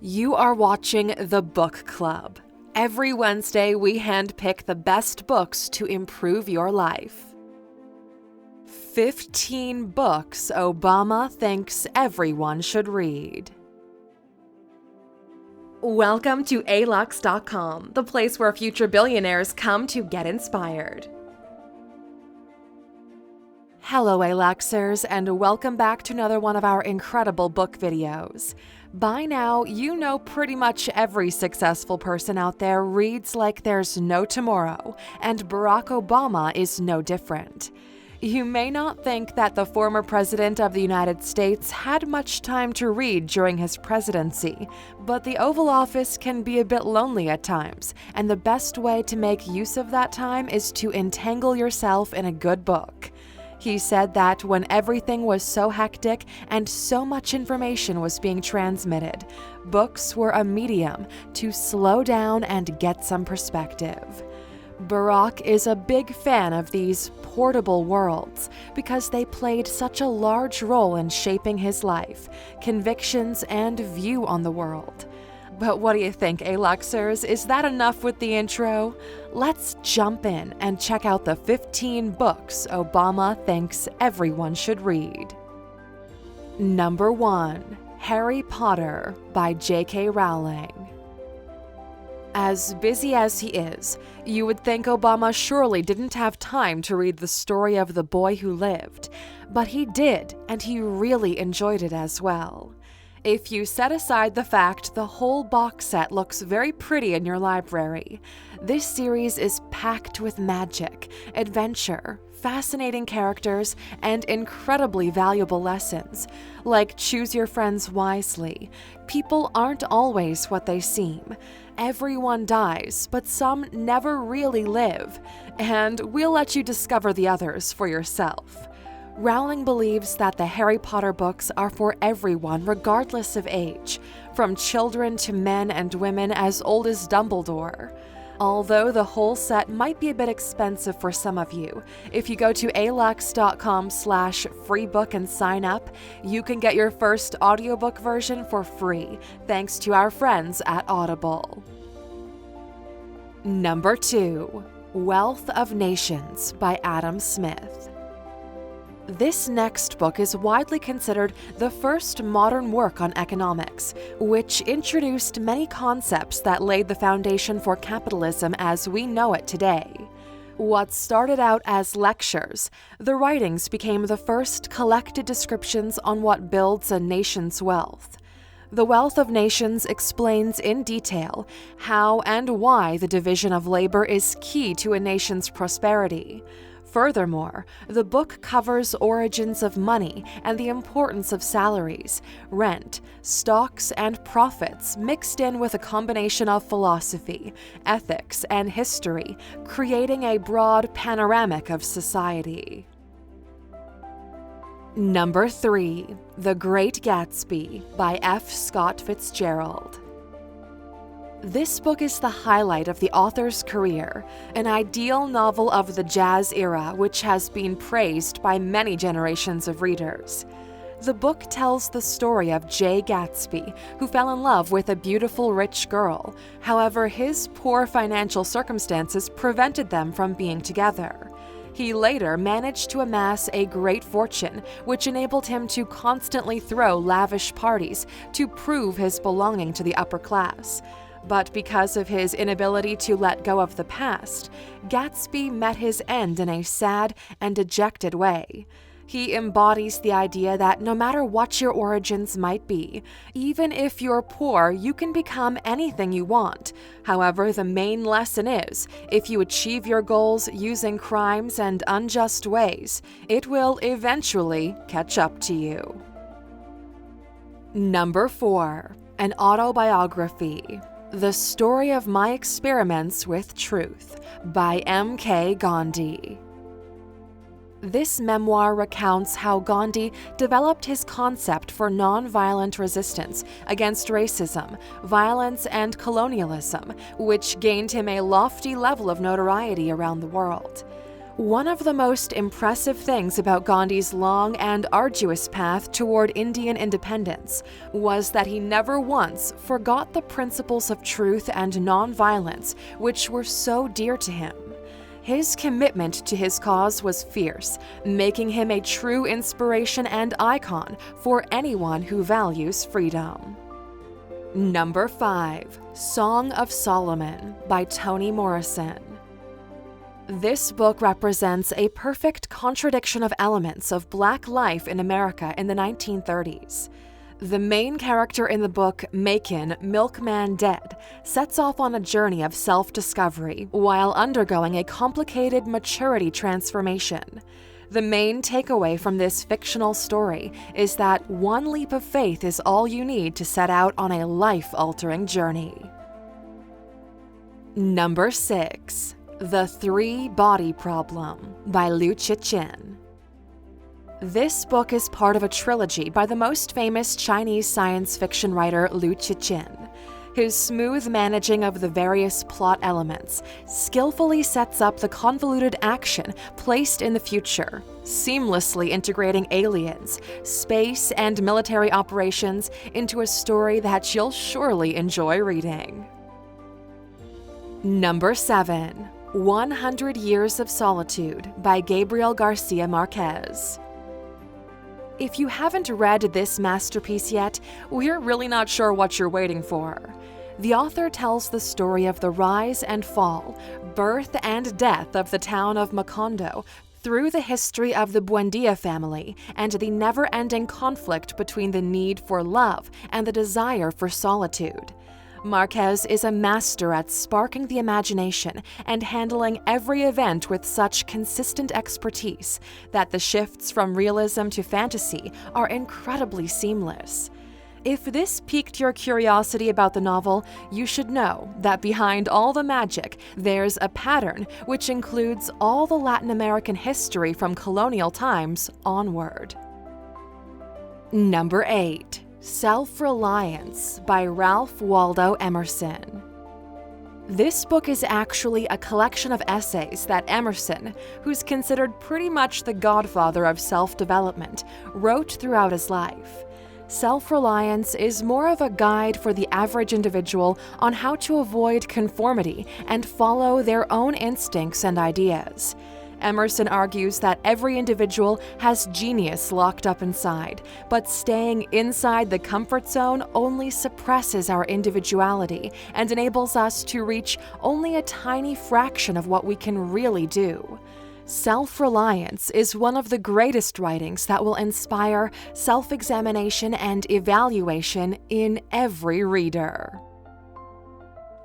You are watching The Book Club. Every Wednesday, we handpick the best books to improve your life. 15 books Obama thinks everyone should read. Welcome to Alux.com, the place where future billionaires come to get inspired. Hello, Aluxers, and welcome back to another one of our incredible book videos. By now, you know pretty much every successful person out there reads like there's no tomorrow, and Barack Obama is no different. You may not think that the former president of the United States had much time to read during his presidency, but the Oval Office can be a bit lonely at times, and the best way to make use of that time is to entangle yourself in a good book. He said that when everything was so hectic and so much information was being transmitted, books were a medium to slow down and get some perspective. Barack is a big fan of these portable worlds because they played such a large role in shaping his life, convictions, and view on the world. But what do you think, Aluxers? Is that enough with the intro? Let's jump in and check out the 15 books Obama thinks everyone should read. Number 1. Harry Potter by J.K. Rowling. As busy as he is, you would think Obama surely didn't have time to read the story of the boy who lived, but he did, and he really enjoyed it as well. If you set aside the fact the whole box set looks very pretty in your library, this series is packed with magic, adventure, fascinating characters, and incredibly valuable lessons, like choose your friends wisely. People aren't always what they seem. Everyone dies, but some never really live, and we'll let you discover the others for yourself. Rowling believes that the Harry Potter books are for everyone regardless of age, from children to men and women as old as Dumbledore. Although the whole set might be a bit expensive for some of you, if you go to alux.com/freebook and sign up, you can get your first audiobook version for free, thanks to our friends at Audible. Number 2. Wealth of Nations by Adam Smith. This next book is widely considered the first modern work on economics, which introduced many concepts that laid the foundation for capitalism as we know it today. What started out as lectures, the writings became the first collected descriptions on what builds a nation's wealth. The Wealth of Nations explains in detail how and why the division of labor is key to a nation's prosperity. Furthermore, the book covers origins of money and the importance of salaries, rent, stocks, and profits mixed in with a combination of philosophy, ethics, and history, creating a broad panoramic of society. Number 3. The Great Gatsby by F. Scott Fitzgerald. This book is the highlight of the author's career, an ideal novel of the jazz era which has been praised by many generations of readers. The book tells the story of Jay Gatsby, who fell in love with a beautiful rich girl. However, his poor financial circumstances prevented them from being together. He later managed to amass a great fortune, which enabled him to constantly throw lavish parties to prove his belonging to the upper class. But because of his inability to let go of the past, Gatsby met his end in a sad and dejected way. He embodies the idea that no matter what your origins might be, even if you're poor, you can become anything you want. However, the main lesson is, if you achieve your goals using crimes and unjust ways, it will eventually catch up to you. Number 4. An Autobiography. The Story of My Experiments with Truth by M.K. Gandhi. This memoir recounts how Gandhi developed his concept for nonviolent resistance against racism, violence, and colonialism, which gained him a lofty level of notoriety around the world. One of the most impressive things about Gandhi's long and arduous path toward Indian independence was that he never once forgot the principles of truth and nonviolence, which were so dear to him. His commitment to his cause was fierce, making him a true inspiration and icon for anyone who values freedom. Number 5. Song of Solomon by Toni Morrison. This book represents a perfect contradiction of elements of Black life in America in the 1930s. The main character in the book, Macon, Milkman Dead, sets off on a journey of self-discovery while undergoing a complicated maturity transformation. The main takeaway from this fictional story is that one leap of faith is all you need to set out on a life-altering journey. Number 6. The Three-Body Problem by Liu Cixin. This book is part of a trilogy by the most famous Chinese science fiction writer Liu Cixin. His smooth managing of the various plot elements skillfully sets up the convoluted action placed in the future, seamlessly integrating aliens, space, and military operations into a story that you'll surely enjoy reading. Number 7. 100 Years of Solitude by Gabriel Garcia Marquez. If you haven't read this masterpiece yet, we're really not sure what you're waiting for. The author tells the story of the rise and fall, birth and death of the town of Macondo through the history of the Buendia family and the never-ending conflict between the need for love and the desire for solitude. Marquez is a master at sparking the imagination and handling every event with such consistent expertise that the shifts from realism to fantasy are incredibly seamless. If this piqued your curiosity about the novel, you should know that behind all the magic, there's a pattern which includes all the Latin American history from colonial times onward. Number 8. Self-Reliance by Ralph Waldo Emerson. This book is actually a collection of essays that Emerson, who's considered pretty much the godfather of self-development, wrote throughout his life. Self-Reliance is more of a guide for the average individual on how to avoid conformity and follow their own instincts and ideas. Emerson argues that every individual has genius locked up inside, but staying inside the comfort zone only suppresses our individuality and enables us to reach only a tiny fraction of what we can really do. Self-Reliance is one of the greatest writings that will inspire self-examination and evaluation in every reader.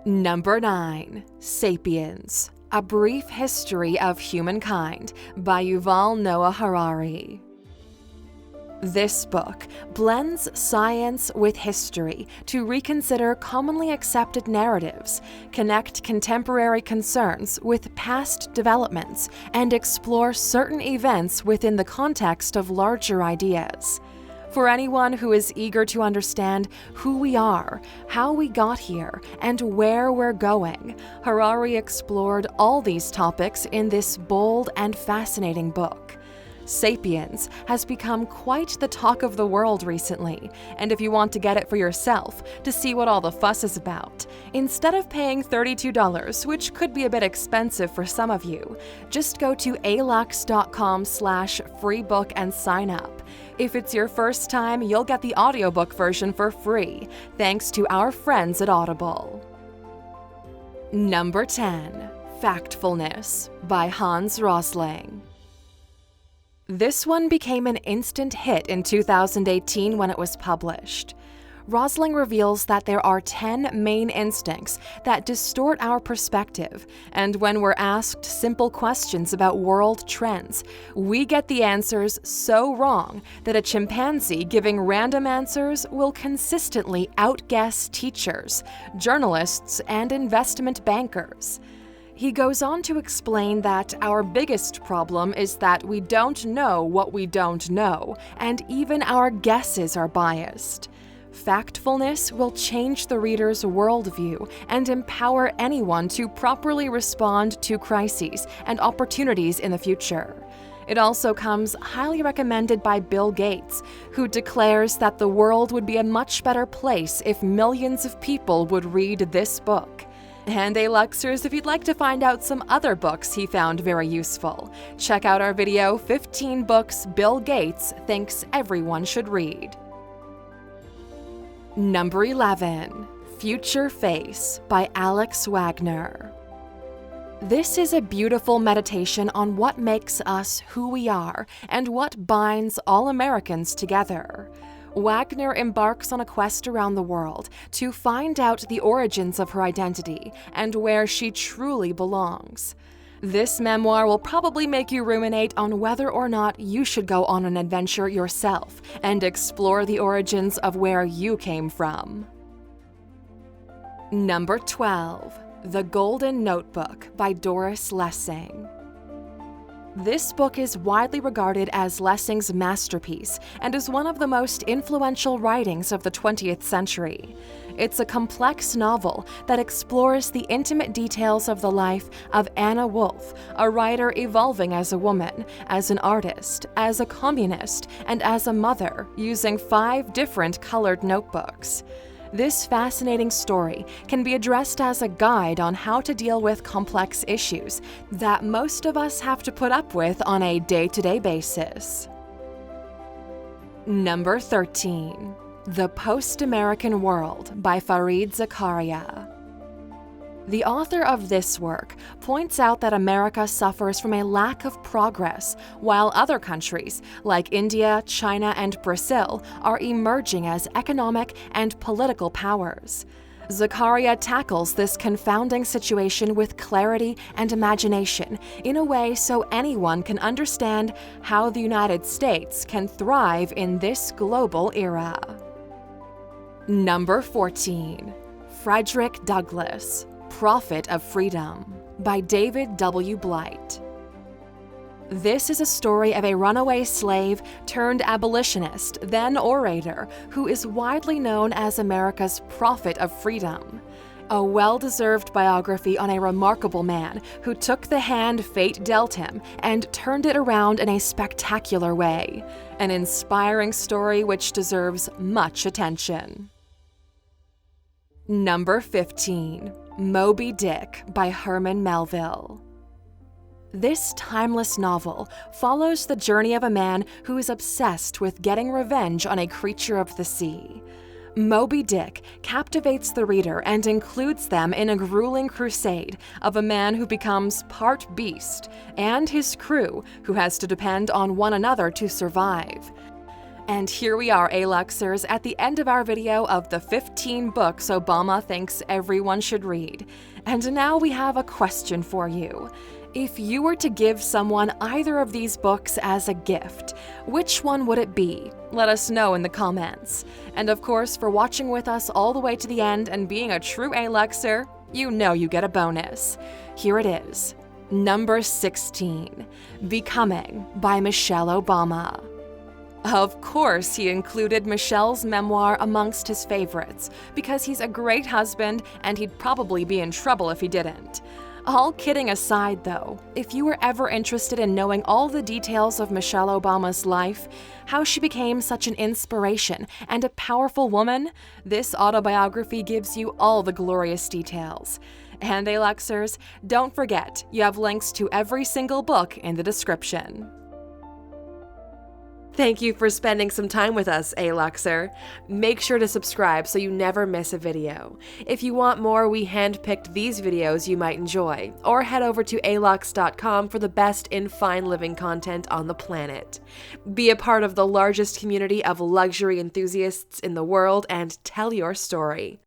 Number 9. Sapiens, A Brief History of Humankind by Yuval Noah Harari. This book blends science with history to reconsider commonly accepted narratives, connect contemporary concerns with past developments, and explore certain events within the context of larger ideas. For anyone who is eager to understand who we are, how we got here, and where we're going, Harari explored all these topics in this bold and fascinating book. Sapiens has become quite the talk of the world recently, and if you want to get it for yourself to see what all the fuss is about, instead of paying $32, which could be a bit expensive for some of you, just go to Alux.com/freebook and sign up. If it's your first time, you'll get the audiobook version for free, thanks to our friends at Audible. Number 10. Factfulness by Hans Rosling. This one became an instant hit in 2018 when it was published. Rosling reveals that there are 10 main instincts that distort our perspective, and when we're asked simple questions about world trends, we get the answers so wrong that a chimpanzee giving random answers will consistently outguess teachers, journalists, and investment bankers. He goes on to explain that our biggest problem is that we don't know what we don't know, and even our guesses are biased. Factfulness will change the reader's worldview and empower anyone to properly respond to crises and opportunities in the future. It also comes highly recommended by Bill Gates, who declares that the world would be a much better place if millions of people would read this book. And Aluxers, if you'd like to find out some other books he found very useful, check out our video 15 Books Bill Gates Thinks Everyone Should Read. Number 11. Future Face by Alex Wagner. This is a beautiful meditation on what makes us who we are and what binds all Americans together. Wagner embarks on a quest around the world to find out the origins of her identity and where she truly belongs. This memoir will probably make you ruminate on whether or not you should go on an adventure yourself and explore the origins of where you came from. Number 12. The Golden Notebook by Doris Lessing. This book is widely regarded as Lessing's masterpiece and is one of the most influential writings of the 20th century. It's a complex novel that explores the intimate details of the life of Anna Wolfe, a writer evolving as a woman, as an artist, as a communist, and as a mother, using 5 different colored notebooks. This fascinating story can be addressed as a guide on how to deal with complex issues that most of us have to put up with on a day-to-day basis. Number 13. The Post-American World by Fareed Zakaria. The author of this work points out that America suffers from a lack of progress, while other countries, like India, China, and Brazil, are emerging as economic and political powers. Zakaria tackles this confounding situation with clarity and imagination in a way so anyone can understand how the United States can thrive in this global era. Number 14. Frederick Douglass, Prophet of Freedom by David W. Blight. This is a story of a runaway slave turned abolitionist, then orator, who is widely known as America's Prophet of Freedom. A well-deserved biography on a remarkable man who took the hand fate dealt him and turned it around in a spectacular way. An inspiring story which deserves much attention. Number 15. Moby Dick by Herman Melville. This timeless novel follows the journey of a man who is obsessed with getting revenge on a creature of the sea. Moby Dick captivates the reader and includes them in a grueling crusade of a man who becomes part beast and his crew who has to depend on one another to survive. And here we are, Aluxers, at the end of our video of the 15 books Obama thinks everyone should read. And now we have a question for you. If you were to give someone either of these books as a gift, which one would it be? Let us know in the comments. And of course, for watching with us all the way to the end and being a true Aluxer, you know you get a bonus. Here it is. Number 16. Becoming by Michelle Obama. Of course, he included Michelle's memoir amongst his favorites, because he's a great husband and he'd probably be in trouble if he didn't. All kidding aside, though, if you were ever interested in knowing all the details of Michelle Obama's life, how she became such an inspiration and a powerful woman, this autobiography gives you all the glorious details. And Aluxers, don't forget, you have links to every single book in the description. Thank you for spending some time with us, Aluxer. Make sure to subscribe so you never miss a video. If you want more, we handpicked these videos you might enjoy, or head over to Alux.com for the best in fine living content on the planet. Be a part of the largest community of luxury enthusiasts in the world and tell your story.